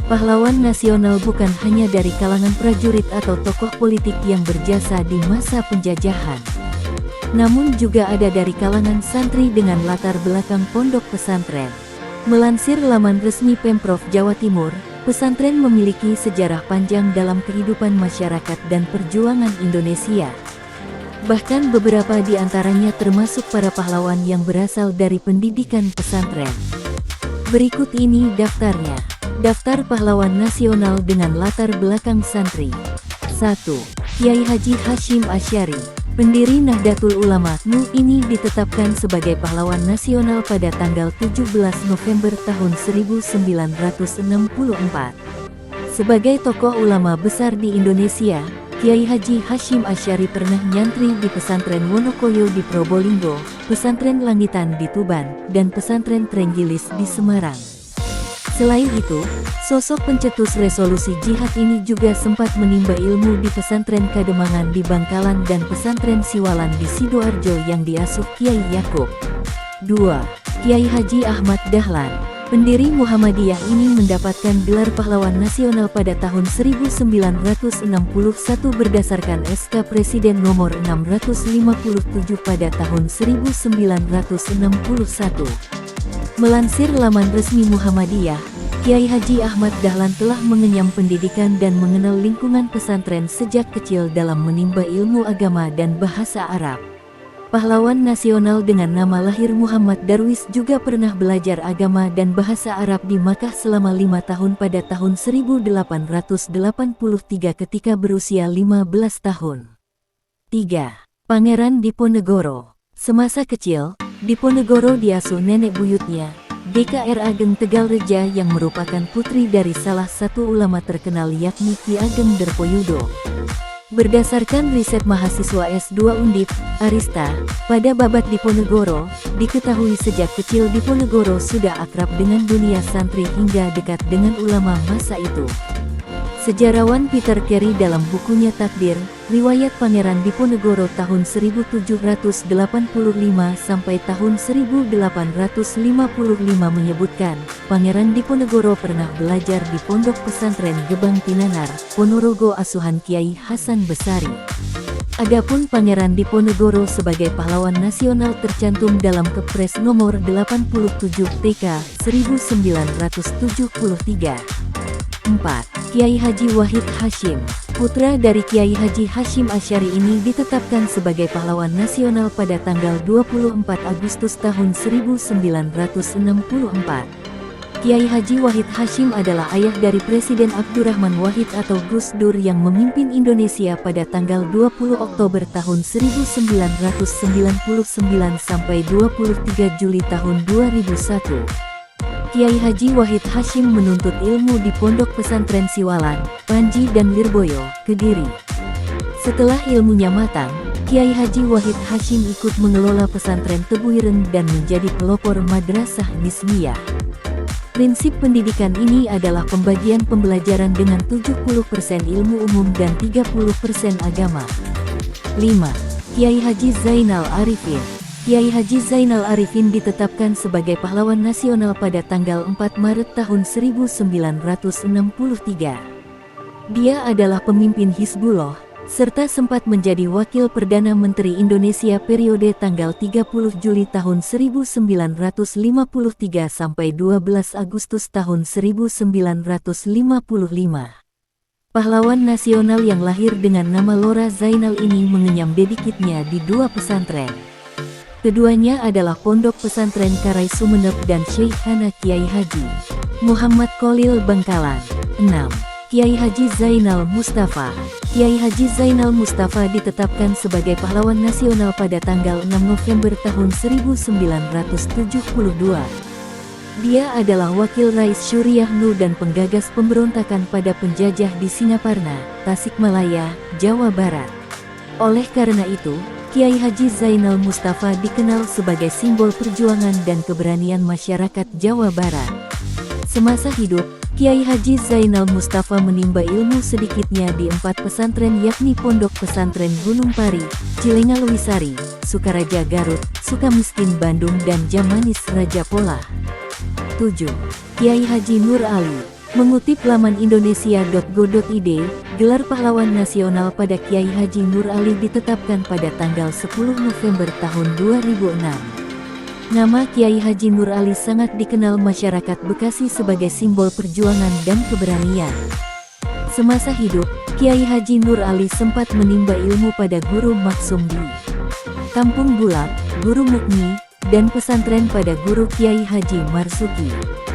Pahlawan nasional bukan hanya dari kalangan prajurit atau tokoh politik yang berjasa di masa penjajahan, namun juga ada dari kalangan santri dengan latar belakang pondok pesantren. Melansir laman resmi Pemprov Jawa Timur, pesantren memiliki sejarah panjang dalam kehidupan masyarakat dan perjuangan Indonesia. Bahkan beberapa di antaranya termasuk para pahlawan yang berasal dari pendidikan pesantren. Berikut ini daftarnya. Daftar pahlawan nasional dengan latar belakang santri. 1. Kiai Haji Hasyim Asy'ari, pendiri Nahdlatul Ulama NU ini ditetapkan sebagai pahlawan nasional pada tanggal 17 November tahun 1964. Sebagai tokoh ulama besar di Indonesia, Kiai Haji Hasyim Asy'ari pernah nyantri di pesantren Wonokoyo di Probolinggo, pesantren Langitan di Tuban, dan pesantren Trenggilis di Semarang. Selain itu, sosok pencetus resolusi jihad ini juga sempat menimba ilmu di pesantren Kademangan di Bangkalan dan pesantren Siwalan di Sidoarjo yang diasuh Kiai Yakub. 2. Kiai Haji Ahmad Dahlan, pendiri Muhammadiyah ini mendapatkan gelar pahlawan nasional pada tahun 1961 berdasarkan SK Presiden nomor 657 pada tahun 1961. Melansir laman resmi Muhammadiyah, Kiai Haji Ahmad Dahlan telah mengenyam pendidikan dan mengenal lingkungan pesantren sejak kecil dalam menimba ilmu agama dan bahasa Arab. Pahlawan nasional dengan nama lahir Muhammad Darwis juga pernah belajar agama dan bahasa Arab di Makkah selama 5 tahun pada tahun 1883 ketika berusia 15 tahun. 3. Pangeran Diponegoro. Semasa kecil, Diponegoro diasuh nenek buyutnya, Dkr Ageng Tegalreja yang merupakan putri dari salah satu ulama terkenal yakni Ki Ageng Derpoyudo. Berdasarkan riset mahasiswa S2 Undip, Arista, pada babat Diponegoro, diketahui sejak kecil Diponegoro sudah akrab dengan dunia santri hingga dekat dengan ulama masa itu. Sejarawan Peter Carey dalam bukunya Takdir, Riwayat Pangeran Diponegoro tahun 1785 sampai tahun 1855 menyebutkan, Pangeran Diponegoro pernah belajar di pondok pesantren Gebang Tinanar, Ponorogo asuhan Kiai Hasan Besari. Adapun Pangeran Diponegoro sebagai pahlawan nasional tercantum dalam Kepres nomor 87 TK 1973. 4. Kiai Haji Wahid Hasyim, putra dari Kiai Haji Hasyim Asy'ari ini ditetapkan sebagai pahlawan nasional pada tanggal 24 Agustus tahun 1964. Kiai Haji Wahid Hasyim adalah ayah dari Presiden Abdurrahman Wahid atau Gus Dur yang memimpin Indonesia pada tanggal 20 Oktober tahun 1999 sampai 23 Juli tahun 2001. Kiai Haji Wahid Hasyim menuntut ilmu di Pondok Pesantren Siwalan, Panji dan Lirboyo, Kediri. Setelah ilmunya matang, Kiai Haji Wahid Hasyim ikut mengelola pesantren Tebuireng dan menjadi pelopor madrasah Nismiyah. Prinsip pendidikan ini adalah pembagian pembelajaran dengan 70% ilmu umum dan 30% agama. 5. Kiai Haji Zainal Arifin. Kiai Haji Zainal Arifin ditetapkan sebagai pahlawan nasional pada tanggal 4 Maret tahun 1963. Dia adalah pemimpin Hizbullah, serta sempat menjadi Wakil Perdana Menteri Indonesia periode tanggal 30 Juli tahun 1953 sampai 12 Agustus tahun 1955. Pahlawan nasional yang lahir dengan nama Lora Zainal ini mengenyam dedikitnya di dua pesantren. Keduanya adalah Pondok Pesantren Karai Sumeneb dan Syekhana Kiai Haji Muhammad Kholil Bangkalan. 6. Kiai Haji Zainal Mustafa. Kiai Haji Zainal Mustafa ditetapkan sebagai pahlawan nasional pada tanggal 6 November tahun 1972. Dia adalah wakil Rais Syuriah NU dan penggagas pemberontakan pada penjajah di Singaparna, Tasikmalaya, Jawa Barat. Oleh karena itu, Kiai Haji Zainal Mustafa dikenal sebagai simbol perjuangan dan keberanian masyarakat Jawa Barat. Semasa hidup, Kiai Haji Zainal Mustafa menimba ilmu sedikitnya di 4 pesantren yakni Pondok Pesantren Gunung Pari, Cilengaluwisari, Sukaraja Garut, Sukamiskin Bandung dan Jamanis Raja Polah. 7. Kiai Haji Nur Ali. Mengutip laman indonesia.go.id, gelar pahlawan nasional pada Kiai Haji Nur Ali ditetapkan pada tanggal 10 November tahun 2006. Nama Kiai Haji Nur Ali sangat dikenal masyarakat Bekasi sebagai simbol perjuangan dan keberanian. Semasa hidup, Kiai Haji Nur Ali sempat menimba ilmu pada Guru Maksum di Kampung Bulak, Guru Mukmi, dan pesantren pada Guru Kiai Haji Marsuki.